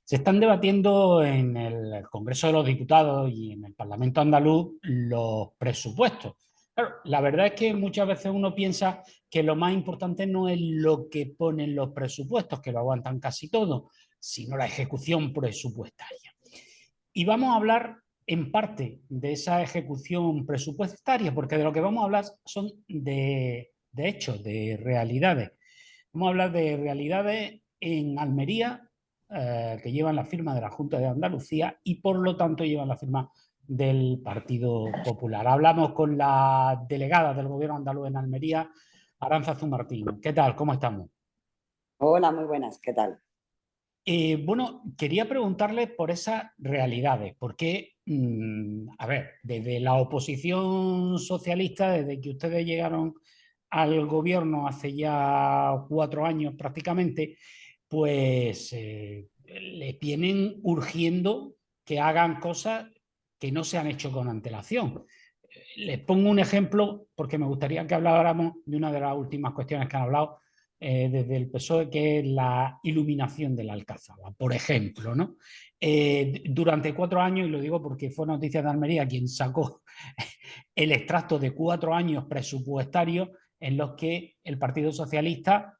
Se están debatiendo en el Congreso de los Diputados y en el Parlamento andaluz los presupuestos. Claro, la verdad es que muchas veces uno piensa que lo más importante no es lo que ponen los presupuestos, que lo aguantan casi todo, sino la ejecución presupuestaria. Y vamos a hablar en parte de esa ejecución presupuestaria, porque de lo que vamos a hablar son de hechos, de realidades. Vamos a hablar de realidades en Almería, que llevan la firma de la Junta de Andalucía y por lo tanto llevan la firma del Partido Popular. Hablamos con la delegada del Gobierno andaluz en Almería, Arantzazu Martín. ¿Qué tal? ¿Cómo estamos? Hola, muy buenas, ¿qué tal? Bueno, quería preguntarle por esas realidades, porque, a ver, desde la oposición socialista, desde que ustedes llegaron al gobierno hace ya 4 años prácticamente, pues les vienen urgiendo que hagan cosas que no se han hecho con antelación. Les pongo un ejemplo porque me gustaría que habláramos de una de las últimas cuestiones que han hablado desde el PSOE, que es la iluminación de la Alcazaba, por ejemplo, ¿no? Durante 4 años, y lo digo porque fue Noticias de Almería quien sacó el extracto de 4 años presupuestarios en los que el Partido Socialista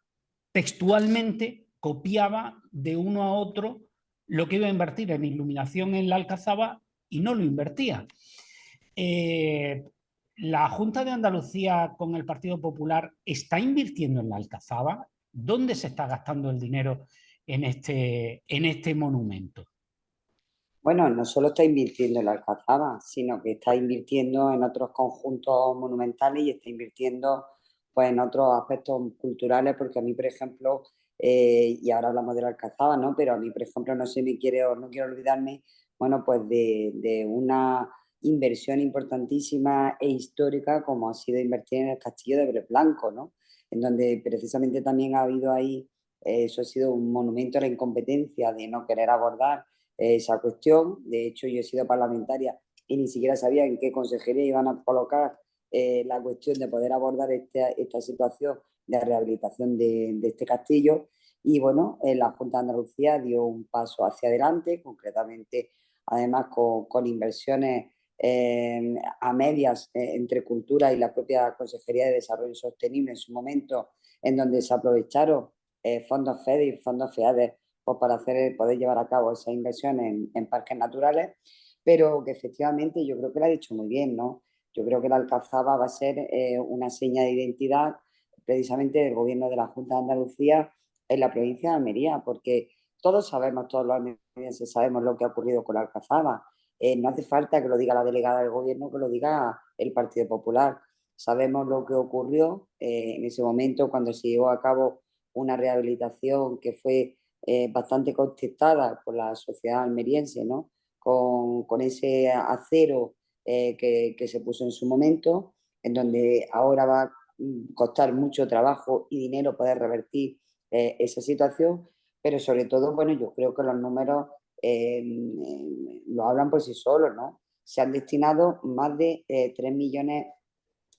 textualmente copiaba de uno a otro lo que iba a invertir en iluminación en la Alcazaba y no lo invertía. Eh, la Junta de Andalucía con el Partido Popular está invirtiendo en la Alcazaba. ¿Dónde se está gastando el dinero en este monumento? Bueno, no solo está invirtiendo en la Alcazaba, sino que está invirtiendo en otros conjuntos monumentales y está invirtiendo pues, en otros aspectos culturales, porque a mí, por ejemplo, y ahora hablamos de la Alcazaba, ¿no? Pero a mí, por ejemplo, no quiero olvidarme, bueno, pues de una inversión importantísima e histórica como ha sido invertir en el Castillo de Brez Blanco, ¿no? En donde precisamente también ha habido ahí, eso ha sido un monumento a la incompetencia de no querer abordar esa cuestión. De hecho, yo he sido parlamentaria y ni siquiera sabía en qué consejería iban a colocar la cuestión de poder abordar esta situación de rehabilitación de este castillo. Y bueno, la Junta de Andalucía dio un paso hacia adelante, concretamente, además con inversiones a medias entre cultura y la propia Consejería de Desarrollo Sostenible en su momento, en donde se aprovecharon fondos FEDER y fondos FEADER pues para poder llevar a cabo esa inversión en parques naturales, pero que efectivamente yo creo que lo ha dicho muy bien, ¿no? Yo creo que la Alcazaba va a ser una seña de identidad precisamente del gobierno de la Junta de Andalucía en la provincia de Almería, porque todos los almerienses sabemos lo que ha ocurrido con la Alcazaba. No hace falta que lo diga la delegada del gobierno, que lo diga el Partido Popular. Sabemos lo que ocurrió en ese momento cuando se llevó a cabo una rehabilitación que fue bastante contestada por la sociedad almeriense, ¿no? Con ese acero que se puso en su momento, en donde ahora va a costar mucho trabajo y dinero poder revertir esa situación, pero sobre todo, bueno, yo creo que los números lo hablan por sí solos, ¿no? Se han destinado más de 3 millones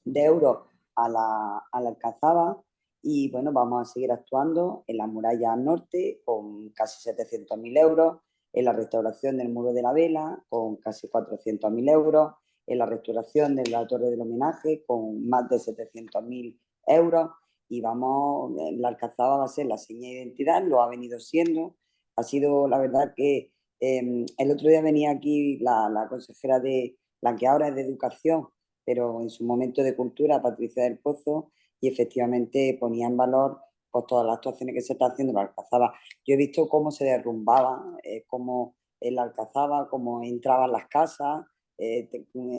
de euros a la Alcazaba y bueno, vamos a seguir actuando en la muralla norte con casi 700.000 euros, en la restauración del muro de la vela con casi 400.000 euros, en la restauración de la torre del homenaje con más de 700.000 euros y vamos, la Alcazaba va a ser la seña de identidad, lo ha venido siendo, ha sido la verdad que el otro día venía aquí la consejera de la que ahora es de educación, pero en su momento de cultura, Patricia del Pozo, y efectivamente ponía en valor pues, todas las actuaciones que se está haciendo en la Alcazaba. Yo he visto cómo se derrumbaba, cómo en la Alcazaba, cómo entraban las casas,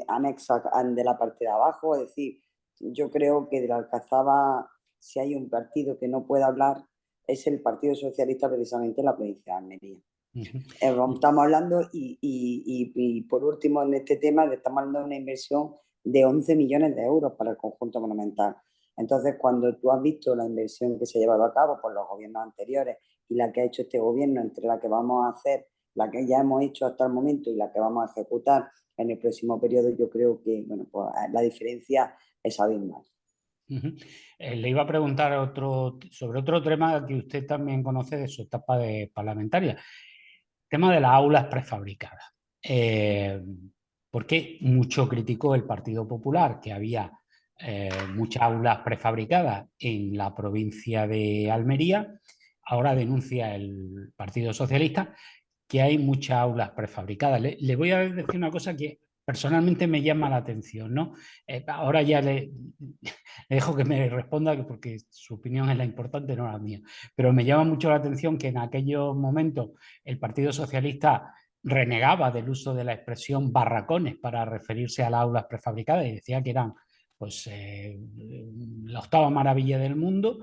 anexas de la parte de abajo, es decir, yo creo que de la Alcazaba, si hay un partido que no puede hablar, es el Partido Socialista precisamente en la provincia de Almería. Estamos hablando, y por último en este tema, estamos hablando de una inversión de 11 millones de euros para el conjunto monumental. Entonces, cuando tú has visto la inversión que se ha llevado a cabo por los gobiernos anteriores y la que ha hecho este gobierno, entre la que vamos a hacer la que ya hemos hecho hasta el momento y la que vamos a ejecutar en el próximo periodo, yo creo que bueno, pues la diferencia es abismal. Le iba a preguntar sobre otro tema que usted también conoce de su etapa de parlamentaria, tema de las aulas prefabricadas. Porque mucho criticó el Partido Popular que había muchas aulas prefabricadas en la provincia de Almería. Ahora denuncia el Partido Socialista que hay muchas aulas prefabricadas. Le voy a decir una cosa que personalmente me llama la atención, ¿no? Ahora ya le dejo que me responda porque su opinión es la importante, no la mía. Pero me llama mucho la atención que en aquellos momentos el Partido Socialista renegaba del uso de la expresión barracones para referirse a las aulas prefabricadas y decía que eran pues la octava maravilla del mundo.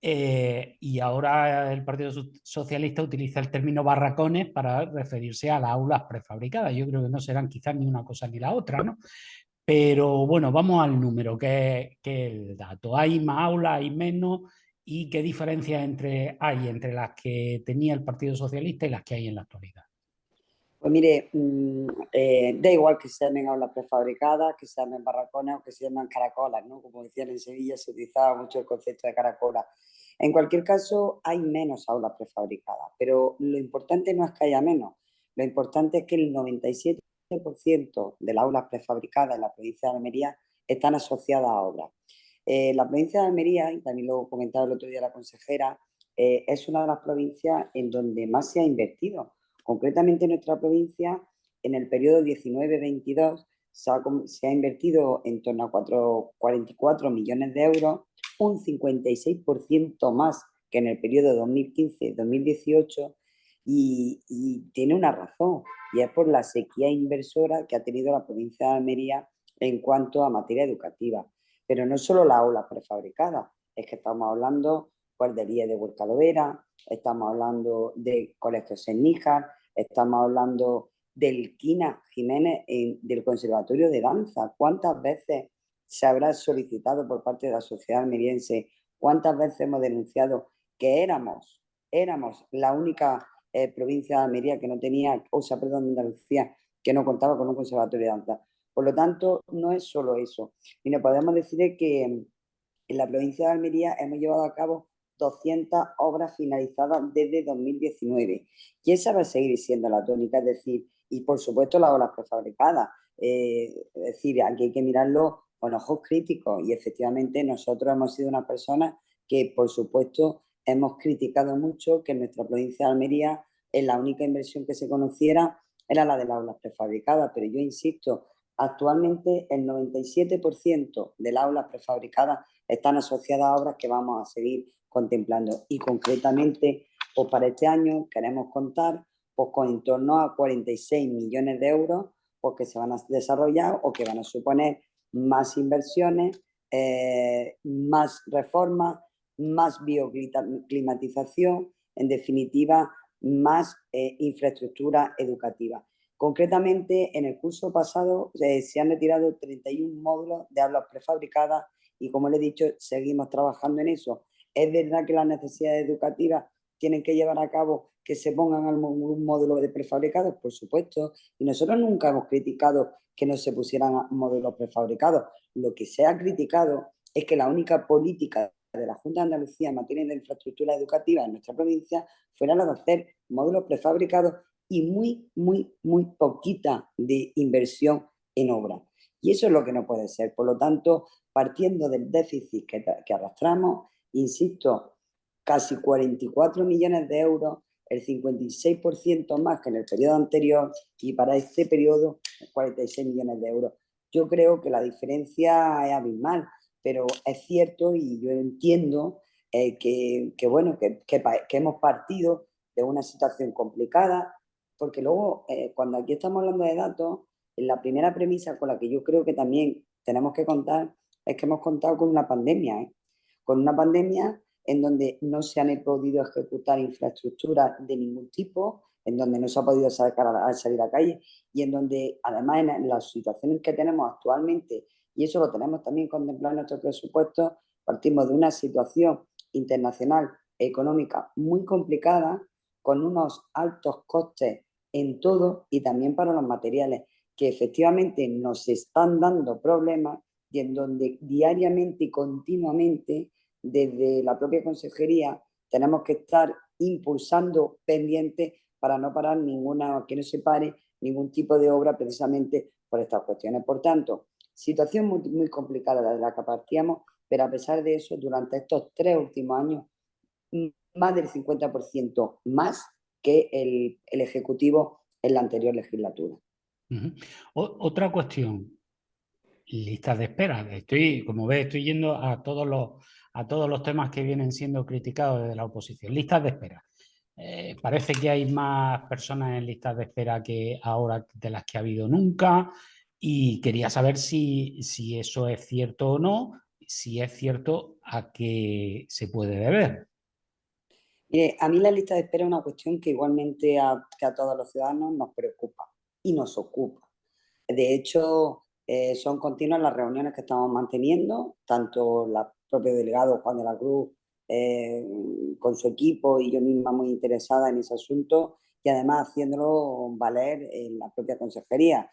Y ahora el Partido Socialista utiliza el término barracones para referirse a las aulas prefabricadas. Yo creo que no serán quizás ni una cosa ni la otra, ¿no? Pero bueno, vamos al número, que es el dato. ¿Hay más aulas, hay menos? ¿Y qué diferencias hay entre las que tenía el Partido Socialista y las que hay en la actualidad? Pues mire, da igual que se llamen aulas prefabricadas, que se llamen barracones o que se llamen caracolas, ¿no? Como decían en Sevilla, se utilizaba mucho el concepto de caracola. En cualquier caso, hay menos aulas prefabricadas, pero lo importante no es que haya menos, lo importante es que el 97% de las aulas prefabricadas en la provincia de Almería están asociadas a obras. La provincia de Almería, y también lo comentaba el otro día la consejera, es una de las provincias en donde más se ha invertido. Concretamente en nuestra provincia, en el periodo 19-22, se ha invertido en torno a 44 millones de euros, un 56% más que en el periodo 2015-2018, y tiene una razón, y es por la sequía inversora que ha tenido la provincia de Almería en cuanto a materia educativa. Pero no solo las aulas prefabricadas, es que estamos hablando guarderías de Huercalovera, estamos hablando de colegios en Níjar, estamos hablando del Quina Jiménez, del Conservatorio de Danza. ¿Cuántas veces se habrá solicitado por parte de la sociedad almeriense? ¿Cuántas veces hemos denunciado que éramos la única provincia de Almería que no tenía, o sea, perdón, de Andalucía, que no contaba con un conservatorio de danza? Por lo tanto, no es solo eso. Y nos podemos decir que en la provincia de Almería hemos llevado a cabo 200 obras finalizadas desde 2019. Y esa va a seguir siendo la tónica, es decir, y por supuesto las obras prefabricadas. Es decir, aquí hay que mirarlo con ojos críticos y efectivamente nosotros hemos sido una persona que, por supuesto, hemos criticado mucho que en nuestra provincia de Almería en la única inversión que se conociera era la de las aulas prefabricadas, pero yo insisto, actualmente el 97% de las aulas prefabricadas están asociadas a obras que vamos a seguir contemplando. Y concretamente, pues para este año queremos contar pues, con en torno a 46 millones de euros pues, que se van a desarrollar o que van a suponer más inversiones, más reformas, más bioclimatización, en definitiva, más infraestructura educativa. Concretamente, en el curso pasado se han retirado 31 módulos de aulas prefabricadas y, como le he dicho, seguimos trabajando en eso. Es verdad que las necesidades educativas tienen que llevar a cabo que se pongan un módulo de prefabricados, por supuesto, y nosotros nunca hemos criticado que no se pusieran módulos prefabricados. Lo que se ha criticado es que la única política de la Junta de Andalucía en materia de infraestructura educativa en nuestra provincia fuera la de hacer módulos prefabricados y muy poquita de inversión en obra. Y eso es lo que no puede ser. Por lo tanto, partiendo del déficit que arrastramos, insisto, casi 44 millones de euros, el 56% más que en el periodo anterior, y para este periodo 46 millones de euros. Yo creo que la diferencia es abismal, pero es cierto y yo entiendo bueno, que hemos partido de una situación complicada, porque luego, cuando aquí estamos hablando de datos, la primera premisa con la que yo creo que también tenemos que contar es que hemos contado con una pandemia, con una pandemia en donde no se han podido ejecutar infraestructuras de ningún tipo, en donde no se ha podido salir a la calle y en donde, además, en las situaciones que tenemos actualmente, y eso lo tenemos también contemplado en nuestro presupuesto, partimos de una situación internacional económica muy complicada, con unos altos costes en todo y también para los materiales, que efectivamente nos están dando problemas y en donde diariamente y continuamente desde la propia consejería tenemos que estar impulsando pendientes para no parar ninguna, que no se pare ningún tipo de obra precisamente por estas cuestiones. Por tanto, situación muy, muy complicada de la que partíamos, pero a pesar de eso, durante estos 3 últimos años, más del 50% más que el Ejecutivo en la anterior legislatura. Otra cuestión, listas de espera. Como ves, estoy yendo a todos los temas que vienen siendo criticados desde la oposición. Listas de espera. Parece que hay más personas en listas de espera que ahora de las que ha habido nunca y quería saber si eso es cierto o no, si es cierto, a qué se puede deber. Mire, a mí la lista de espera es una cuestión que igualmente que a todos los ciudadanos nos preocupa y nos ocupa. De hecho, son continuas las reuniones que estamos manteniendo, tanto la propio delegado Juan de la Cruz con su equipo y yo misma muy interesada en ese asunto y además haciéndolo valer en la propia consejería.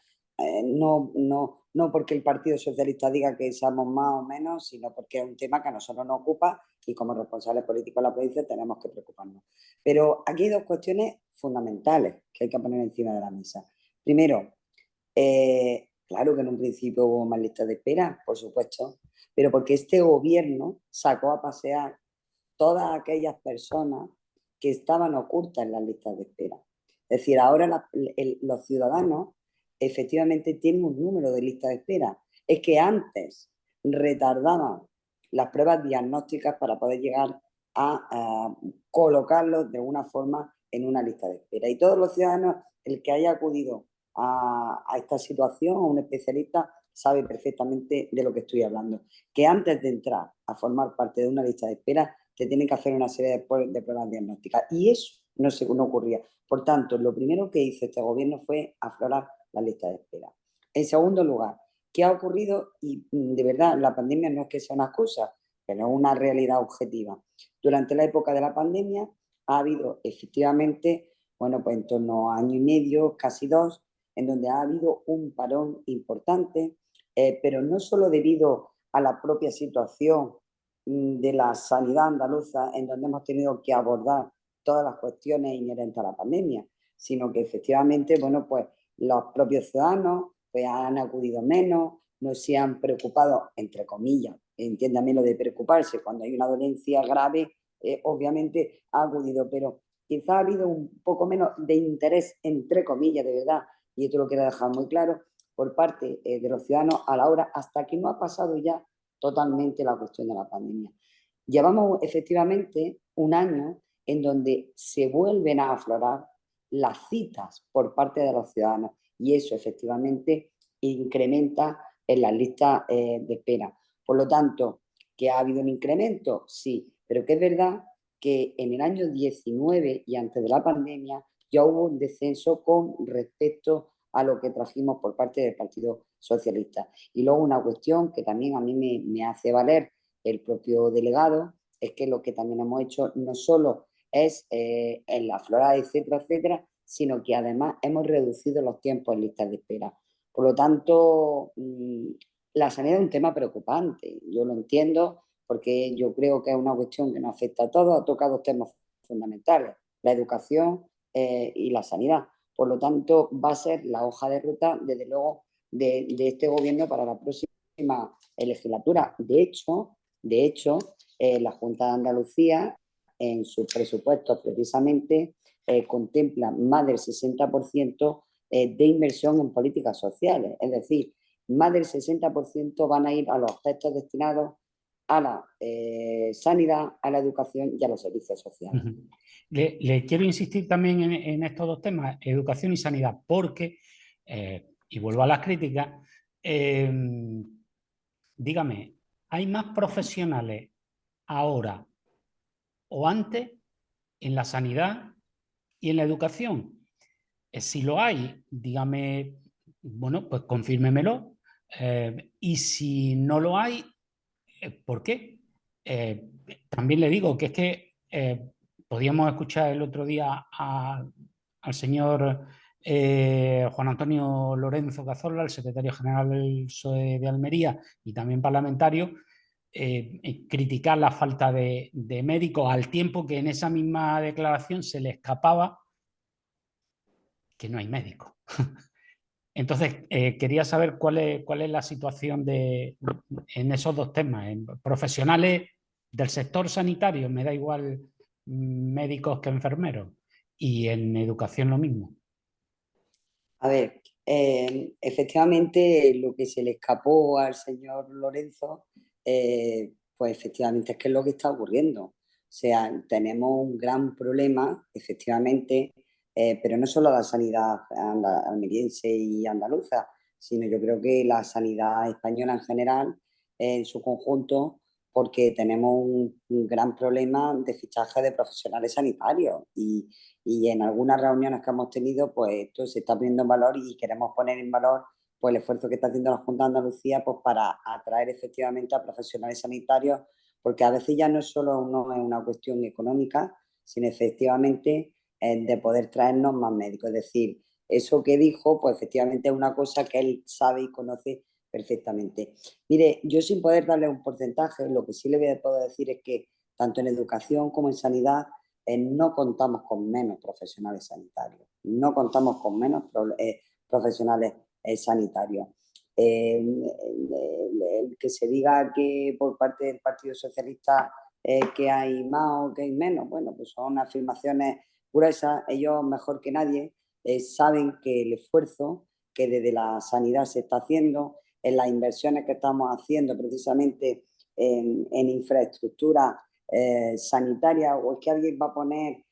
No porque el Partido Socialista diga que seamos más o menos, sino porque es un tema que a nosotros nos ocupa y como responsables políticos de la provincia tenemos que preocuparnos. Pero aquí hay dos cuestiones fundamentales que hay que poner encima de la mesa. Primero, claro que en un principio hubo más listas de espera, por supuesto, pero porque este gobierno sacó a pasear todas aquellas personas que estaban ocultas en las listas de espera. Es decir, ahora los ciudadanos efectivamente tienen un número de listas de espera. Es que antes retardaban las pruebas diagnósticas para poder llegar a colocarlos de alguna forma en una lista de espera. Y todos los ciudadanos, el que haya acudido a esta situación, a un especialista, sabe perfectamente de lo que estoy hablando. Que antes de entrar a formar parte de una lista de espera, te tienen que hacer una serie de pruebas diagnósticas. Y eso no ocurría. Por tanto, lo primero que hizo este gobierno fue aflorar la lista de espera. En segundo lugar, ¿qué ha ocurrido? Y de verdad, la pandemia no es que sea una excusa, pero es una realidad objetiva. Durante la época de la pandemia ha habido efectivamente, bueno, pues en torno a año y medio, casi 2, en donde ha habido un parón importante, pero no solo debido a la propia situación de la sanidad andaluza, en donde hemos tenido que abordar todas las cuestiones inherentes a la pandemia, sino que efectivamente, bueno, pues los propios ciudadanos pues, han acudido menos, no se han preocupado, entre comillas, entiéndame lo de preocuparse, cuando hay una dolencia grave, obviamente ha acudido, pero quizá ha habido un poco menos de interés, entre comillas, de verdad, y esto lo quiero dejar muy claro, por parte de los ciudadanos a la hora, hasta que no ha pasado ya totalmente la cuestión de la pandemia. Llevamos efectivamente un año en donde se vuelven a aflorar las citas por parte de los ciudadanos y eso efectivamente incrementa en las listas de espera. Por lo tanto, ¿que ha habido un incremento? Sí, pero que es verdad que en el año 19 y antes de la pandemia ya hubo un descenso con respecto a lo que trajimos por parte del Partido Socialista. Y luego una cuestión que también a mí me hace valer el propio delegado, es que lo que también hemos hecho no solo es en la flora, etcétera, etcétera, sino que además hemos reducido los tiempos en listas de espera. Por lo tanto, la sanidad es un tema preocupante, yo lo entiendo, porque yo creo que es una cuestión que nos afecta a todos, ha tocado temas fundamentales, la educación y la sanidad. Por lo tanto, va a ser la hoja de ruta, desde luego, de este gobierno para la próxima legislatura. De hecho la Junta de Andalucía, en sus presupuestos precisamente, contempla más del 60% de inversión en políticas sociales. Es decir, más del 60% van a ir a los aspectos destinados a la sanidad, a la educación y a los servicios sociales. Le quiero insistir también en estos dos temas, educación y sanidad, porque, y vuelvo a las críticas, dígame, ¿hay más profesionales ahora o antes en la sanidad y en la educación? Si lo hay, dígame, bueno, pues confírmemelo. Y si no lo hay, ¿por qué? También le digo que es que podíamos escuchar el otro día al señor Juan Antonio Lorenzo Cazorla, el secretario general del PSOE de Almería y también parlamentario, criticar la falta de médicos al tiempo que en esa misma declaración se le escapaba que no hay médicos. Entonces, quería saber cuál es la situación en esos dos temas, en profesionales del sector sanitario, me da igual médicos que enfermeros, y en educación lo mismo. A ver, efectivamente lo que se le escapó al señor Lorenzo, pues efectivamente es que es lo que está ocurriendo. O sea, tenemos un gran problema, efectivamente, pero no solo la sanidad almeriense y andaluza, sino yo creo que la sanidad española en general, en su conjunto, porque tenemos un gran problema de fichaje de profesionales sanitarios y en algunas reuniones que hemos tenido, pues esto se está poniendo en valor y queremos poner en valor pues, el esfuerzo que está haciendo la Junta de Andalucía pues, para atraer efectivamente a profesionales sanitarios, porque a veces ya no solo no es una cuestión económica, sino efectivamente de poder traernos más médicos. Es decir, eso que dijo, pues efectivamente es una cosa que él sabe y conoce perfectamente. Mire, yo sin poder darle un porcentaje, lo que sí le puedo decir es que tanto en educación como en sanidad no contamos con menos profesionales sanitarios, no contamos con menos profesionales sanitarios. El que se diga que por parte del Partido Socialista que hay más o que hay menos, bueno, pues son afirmaciones gruesas. Ellos, mejor que nadie, saben que el esfuerzo que desde la sanidad se está haciendo, en las inversiones que estamos haciendo precisamente en infraestructura sanitaria, o es que alguien va a poner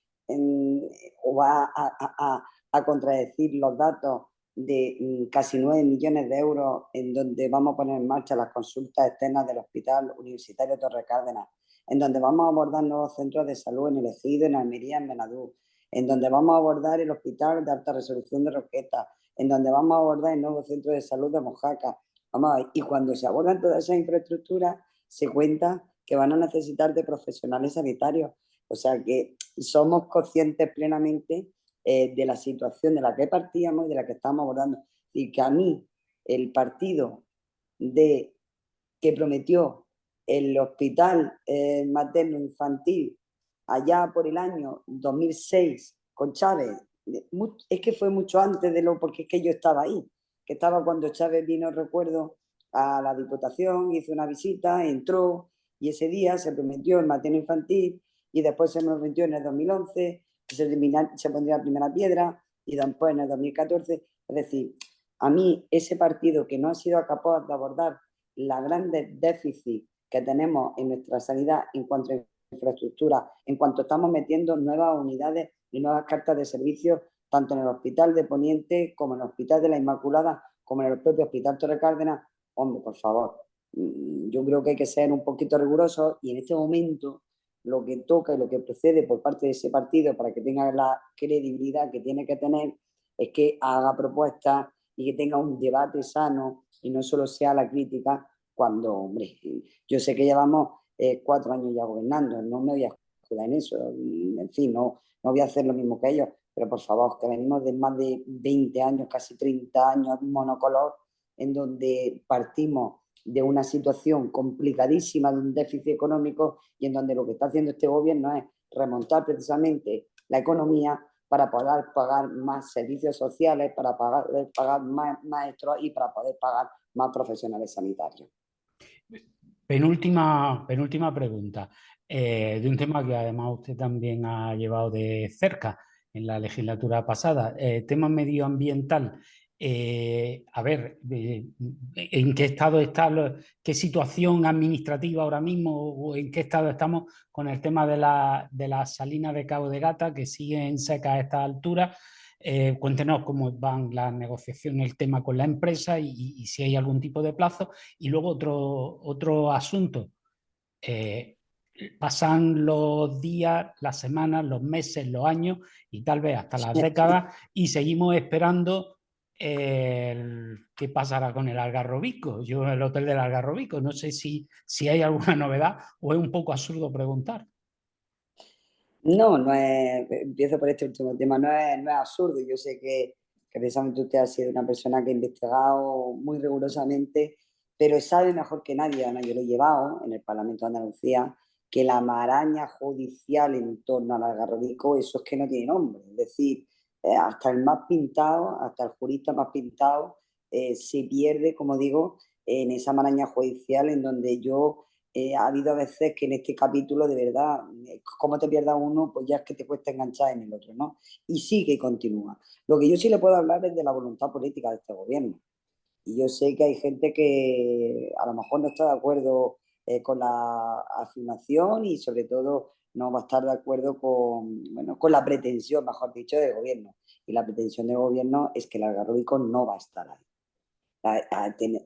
o va a contradecir los datos de casi 9 millones de euros en donde vamos a poner en marcha las consultas externas del Hospital Universitario Torre Cárdenas, en donde vamos a abordar nuevos centros de salud en El Ejido, en Almería, en Benadú, en donde vamos a abordar el Hospital de Alta Resolución de Roqueta, en donde vamos a abordar el nuevo centro de salud de Mojácar. Vamos a ver, y cuando se abordan todas esas infraestructuras, se cuenta que van a necesitar de profesionales sanitarios. O sea que somos conscientes plenamente de la situación de la que partíamos y de la que estamos abordando. Y que a mí el partido de, que prometió el hospital materno infantil allá por el año 2006 con Chávez, es que fue mucho antes de lo, porque es que yo estaba ahí, que estaba cuando Chávez vino, recuerdo, a la Diputación, hizo una visita, entró y ese día se prometió el materno infantil y después se prometió en el 2011 que se pondría la primera piedra y después en el 2014. Es decir, a mí ese partido que no ha sido capaz de abordar la grandes déficits que tenemos en nuestra sanidad en cuanto a infraestructura, en cuanto estamos metiendo nuevas unidades y nuevas cartas de servicio, tanto en el Hospital de Poniente como en el Hospital de la Inmaculada, como en el propio Hospital Torre Cárdenas. Hombre, por favor, yo creo que hay que ser un poquito rigurosos y en este momento lo que toca y lo que procede por parte de ese partido para que tenga la credibilidad que tiene que tener es que haga propuestas y que tenga un debate sano y no solo sea la crítica cuando, hombre, yo sé que llevamos 4 años ya gobernando, no me voy a jugar en eso, en fin, no voy a hacer lo mismo que ellos, pero por favor, que venimos de más de 20 años, casi 30 años monocolor, en donde partimos de una situación complicadísima de un déficit económico y en donde lo que está haciendo este gobierno es remontar precisamente la economía para poder pagar más servicios sociales, para poder pagar más maestros y para poder pagar más profesionales sanitarios. Penúltima pregunta, de un tema que además usted también ha llevado de cerca en la legislatura pasada, tema medioambiental. A ver, ¿en qué estado está, qué situación administrativa ahora mismo o en qué estado estamos con el tema de la salina de Cabo de Gata que siguen secas a esta altura? Cuéntenos cómo van las negociaciones, el tema con la empresa y si hay algún tipo de plazo. Y luego otro asunto. Eh, Pasan los días, las semanas, los meses, los años y tal vez hasta las décadas y seguimos esperando qué pasará con el Algarrobico. Yo el hotel del Algarrobico, no sé si hay alguna novedad o es un poco absurdo preguntar. No, no es, empiezo por este último tema, no es absurdo. Yo sé que que precisamente usted ha sido una persona que ha investigado muy rigurosamente, pero sabe mejor que nadie, Ana, yo lo he llevado en el Parlamento de Andalucía, que la maraña judicial en torno al Algarrobico, eso es que no tiene nombre. Es decir, hasta el más pintado, hasta el jurista más pintado, se pierde, como digo, en esa maraña judicial en donde ha habido veces que en este capítulo, de verdad, como te pierdas uno, pues ya es que te cuesta enganchar en el otro, ¿no? Y sigue y continúa. Lo que yo sí le puedo hablar es de la voluntad política de este gobierno. Y yo sé que hay gente que a lo mejor no está de acuerdo con la afirmación y sobre todo no va a estar de acuerdo con, bueno, con la pretensión, mejor dicho, del gobierno. Y la pretensión del gobierno es que el Algarrobico no va a estar ahí.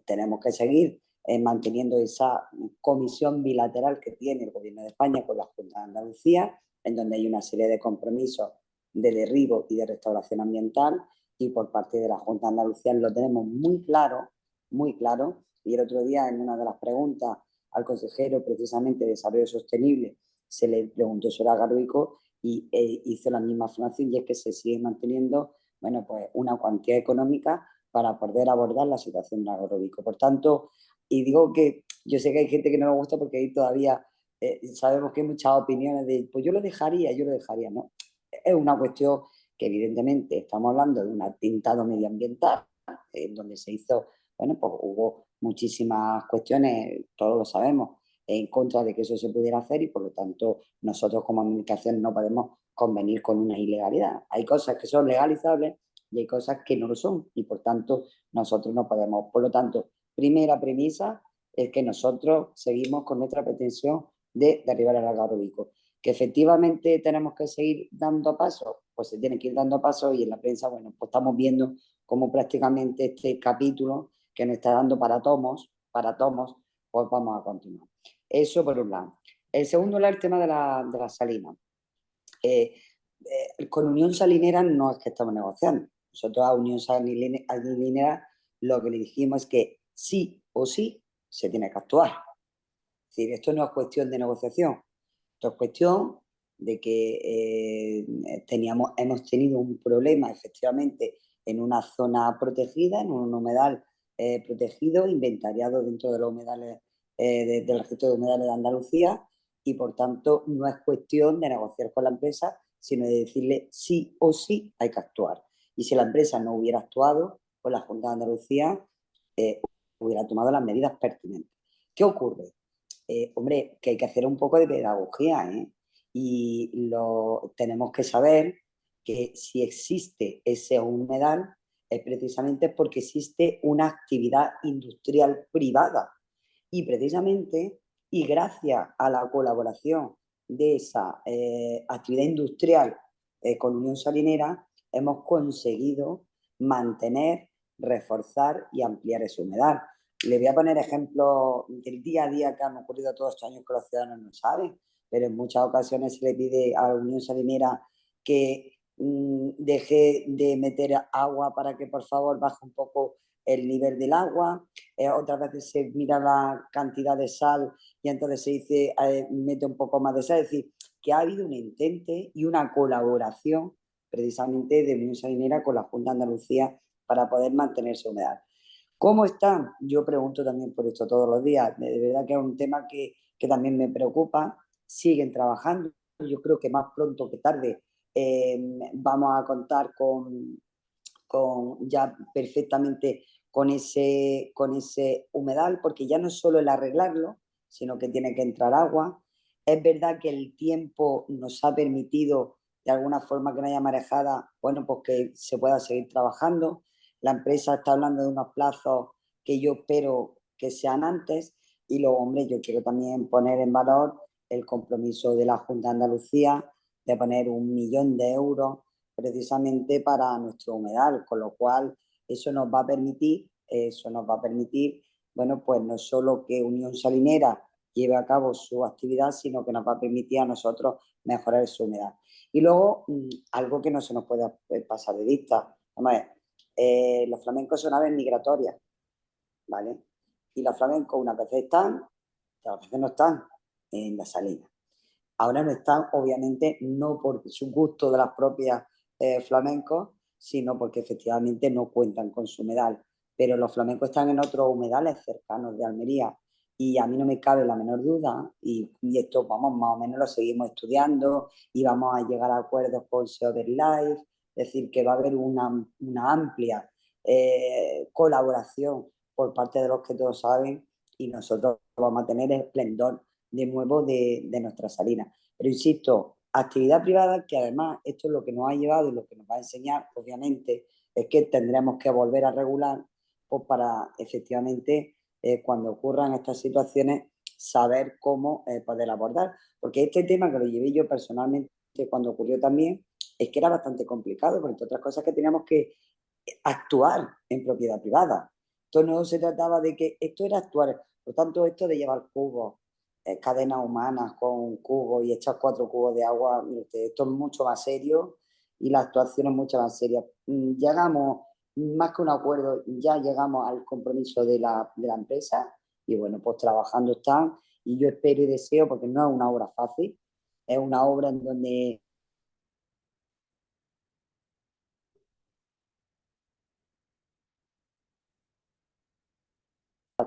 Tenemos que seguir manteniendo esa comisión bilateral que tiene el Gobierno de España con la Junta de Andalucía, en donde hay una serie de compromisos de derribo y de restauración ambiental, y por parte de la Junta de Andalucía lo tenemos muy claro, muy claro. Y el otro día, en una de las preguntas al consejero precisamente de Desarrollo Sostenible, se le preguntó sobre Algarrobico y hizo la misma afirmación, y es que se sigue manteniendo, bueno, pues una cuantía económica para poder abordar la situación del Algarrobico. Por tanto, y digo que yo sé que hay gente que no le gusta porque ahí todavía sabemos que hay muchas opiniones de, pues yo lo dejaría, ¿no? Es una cuestión que evidentemente estamos hablando de un atentado medioambiental, en donde se hizo, bueno, pues hubo muchísimas cuestiones, todos lo sabemos, en contra de que eso se pudiera hacer, y por lo tanto nosotros como administración no podemos convenir con una ilegalidad. Hay cosas que son legalizables y hay cosas que no lo son, y por tanto nosotros no podemos. Por lo tanto, primera premisa es que nosotros seguimos con nuestra pretensión de derribar el Algarrobico. Que efectivamente tenemos que seguir dando pasos, pues se tiene que ir dando pasos, y en la prensa, bueno, pues estamos viendo cómo prácticamente este capítulo que nos está dando para tomos, pues vamos a continuar. Eso por un lado. El segundo lado, el tema de la salina. Con Unión Salinera no es que estamos negociando. Nosotros a Unión Salinera lo que le dijimos es que sí o sí se tiene que actuar. Es decir, esto no es cuestión de negociación, esto es cuestión de que hemos tenido un problema efectivamente en una zona protegida, en un humedal protegido, inventariado dentro de los humedales del registro de humedales de Andalucía, y por tanto no es cuestión de negociar con la empresa, sino de decirle sí o sí hay que actuar. Y si la empresa no hubiera actuado, pues la Junta de Andalucía eh, hubiera tomado las medidas pertinentes. ¿Qué ocurre? Hombre, que hay que hacer un poco de pedagogía, ¿eh? Y tenemos que saber que si existe ese humedal es precisamente porque existe una actividad industrial privada. Y precisamente, y gracias a la colaboración de esa actividad industrial con Unión Salinera, hemos conseguido mantener, reforzar y ampliar ese humedal. Le voy a poner ejemplos del día a día que han ocurrido todos estos años que los ciudadanos no saben, pero en muchas ocasiones se le pide a la Unión Salinera que deje de meter agua para que por favor baje un poco el nivel del agua. Otras veces se mira la cantidad de sal y entonces se dice mete un poco más de sal. Es decir, que ha habido un intente y una colaboración precisamente de Unión Salinera con la Junta de Andalucía para poder mantener esa humedad. ¿Cómo están? Yo pregunto también por esto todos los días. De verdad que es un tema que también me preocupa. Siguen trabajando. Yo creo que más pronto que tarde vamos a contar con ya perfectamente con ese humedal, porque ya no es solo el arreglarlo, sino que tiene que entrar agua. Es verdad que el tiempo nos ha permitido, de alguna forma que no haya marejada, bueno, pues que se pueda seguir trabajando. La empresa está hablando de unos plazos que yo espero que sean antes, y luego, hombre, yo quiero también poner en valor el compromiso de la Junta de Andalucía de poner 1 millón de euros precisamente para nuestro humedal, con lo cual eso nos va a permitir, bueno, pues no solo que Unión Salinera lleve a cabo su actividad, sino que nos va a permitir a nosotros mejorar su humedad. Y luego, algo que no se nos puede pasar de vista, vamos a ver, los flamencos son aves migratorias, ¿vale? Y los flamencos unas veces están, otras veces no están en la salina. Ahora no están, obviamente, no por su gusto de las propias flamencos, sino porque efectivamente no cuentan con su humedal. Pero los flamencos están en otros humedales cercanos de Almería y a mí no me cabe la menor duda, y esto vamos, más o menos lo seguimos estudiando y vamos a llegar a acuerdos con SEO Life, es decir, que va a haber una amplia colaboración por parte de los que todos saben, y nosotros vamos a tener el esplendor de nuevo de nuestra salina. Pero insisto, actividad privada, que además esto es lo que nos ha llevado y lo que nos va a enseñar, obviamente, es que tendremos que volver a regular pues, para efectivamente cuando ocurran estas situaciones saber cómo poder abordar. Porque este tema que lo llevé yo personalmente cuando ocurrió también, es que era bastante complicado, porque entre otras cosas que teníamos que actuar en propiedad privada. Esto no se trataba de que, esto era actuar, por tanto esto de llevar cubos, cadenas humanas con cubos y echar 4 cubos de agua, esto es mucho más serio y la actuación es mucho más seria. Llegamos, más que un acuerdo, ya llegamos al compromiso de la empresa y bueno, pues trabajando están y yo espero y deseo, porque no es una obra fácil, es una obra en donde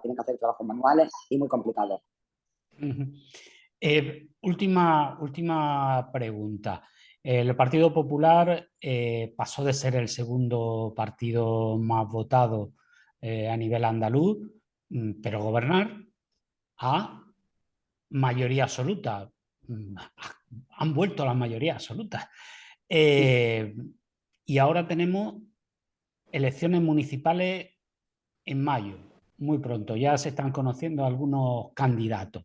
tienen que hacer trabajos manuales y muy complicados. Última pregunta. El Partido Popular pasó de ser el segundo partido más votado a nivel andaluz, pero gobernar, a mayoría absoluta. Han vuelto a la mayoría absoluta. Y ahora tenemos elecciones municipales en mayo, muy pronto. Ya se están conociendo algunos candidatos.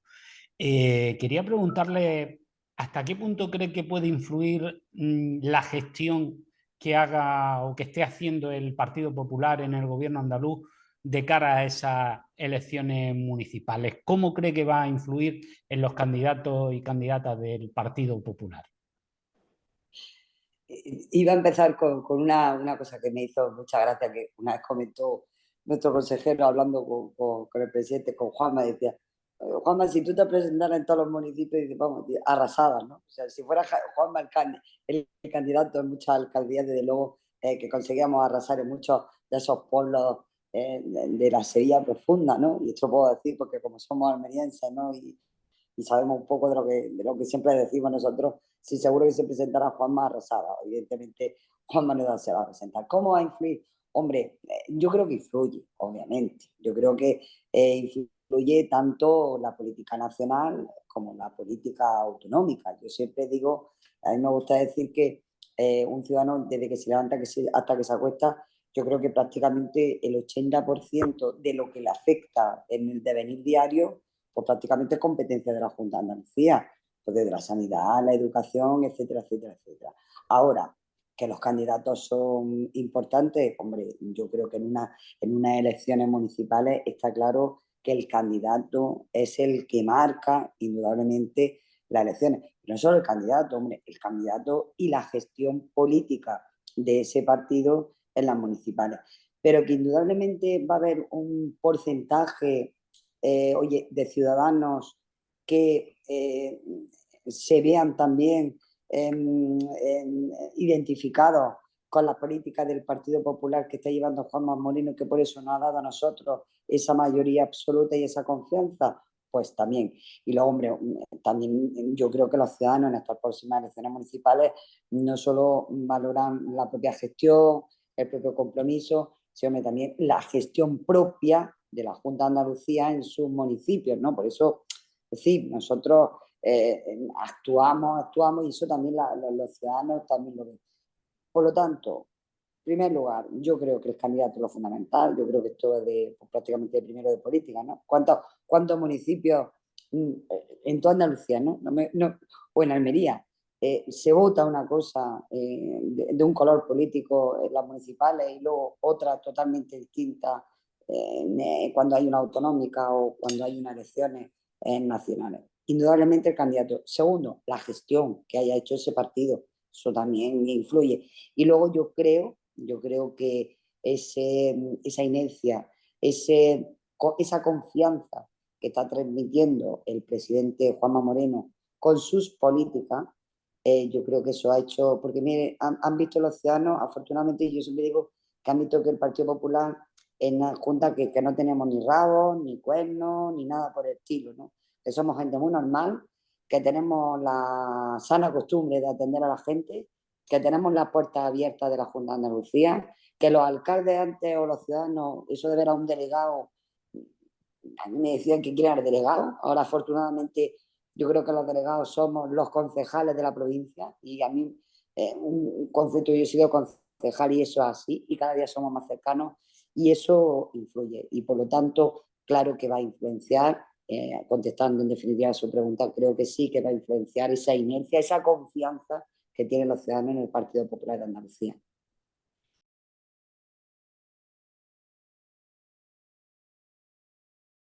Quería preguntarle hasta qué punto cree que puede influir la gestión que haga o que esté haciendo el Partido Popular en el gobierno andaluz de cara a esas elecciones municipales. ¿Cómo cree que va a influir en los candidatos y candidatas del Partido Popular? Iba a empezar con una cosa que me hizo mucha gracia, que una vez comentó nuestro consejero hablando con el presidente, con Juanma, decía, Juanma, si tú te presentaras en todos los municipios, dice, vamos, arrasabas, ¿no? O sea, si fuera Juanma el candidato en muchas alcaldías, desde luego que conseguíamos arrasar en muchos de esos pueblos de la Sevilla profunda, ¿no? Y esto puedo decir porque como somos almerienses, ¿no? Y sabemos un poco de lo que siempre decimos nosotros, sí, seguro que se presentará Juanma Rosada. Evidentemente, Juanma no se va a presentar. ¿Cómo va a influir? Hombre, yo creo que influye, obviamente. Yo creo que influye tanto la política nacional como la política autonómica. Yo siempre digo, a mí me gusta decir que un ciudadano, desde que se levanta hasta que se acuesta, yo creo que prácticamente el 80% de lo que le afecta en el devenir diario pues prácticamente es competencia de la Junta de Andalucía, pues desde la sanidad, la educación, etcétera, etcétera, etcétera. Ahora, que los candidatos son importantes, hombre, yo creo que en unas elecciones municipales está claro que el candidato es el que marca indudablemente las elecciones. No solo el candidato, hombre, el candidato y la gestión política de ese partido en las municipales. Pero que indudablemente va a haber un porcentaje oye, de ciudadanos que se vean también identificados con la política del Partido Popular que está llevando Juanma Moreno, que por eso nos ha dado a nosotros esa mayoría absoluta y esa confianza, pues también. Y luego, hombre, también yo creo que los ciudadanos en estas próximas elecciones municipales no solo valoran la propia gestión, el propio compromiso, sino también la gestión propia de la Junta de Andalucía en sus municipios, ¿no? Por eso, es decir, nosotros actuamos y eso también los ciudadanos también lo ven. Por lo tanto, en primer lugar, yo creo que el candidato es lo fundamental, yo creo que esto es pues, prácticamente de primero de política, ¿no? ¿Cuántos municipios en toda Andalucía, ¿no? O en Almería, se vota una cosa de un color político en las municipales y luego otra totalmente distinta cuando hay una autonómica o cuando hay unas elecciones nacionales? Indudablemente el candidato. Segundo, la gestión que haya hecho ese partido, eso también influye. Y luego yo creo que esa inercia, esa confianza que está transmitiendo el presidente Juanma Moreno con sus políticas, yo creo que eso ha hecho, porque mire, han visto los ciudadanos, afortunadamente yo siempre digo que han visto que el Partido Popular es una junta que no tenemos ni rabos, ni cuernos, ni nada por el estilo, ¿no? Que somos gente muy normal, que tenemos la sana costumbre de atender a la gente, que tenemos las puertas abiertas de la Junta de Andalucía, que los alcaldes antes o los ciudadanos, eso de ver a un delegado, a mí me decían que quieren al delegado, ahora afortunadamente yo creo que los delegados somos los concejales de la provincia y a mí un concepto, yo he sido concejal y eso es así y cada día somos más cercanos y eso influye y por lo tanto claro que va a influenciar, contestando en definitiva a su pregunta, creo que sí que va a influenciar esa inercia, esa confianza que tienen los ciudadanos en el Partido Popular de Andalucía.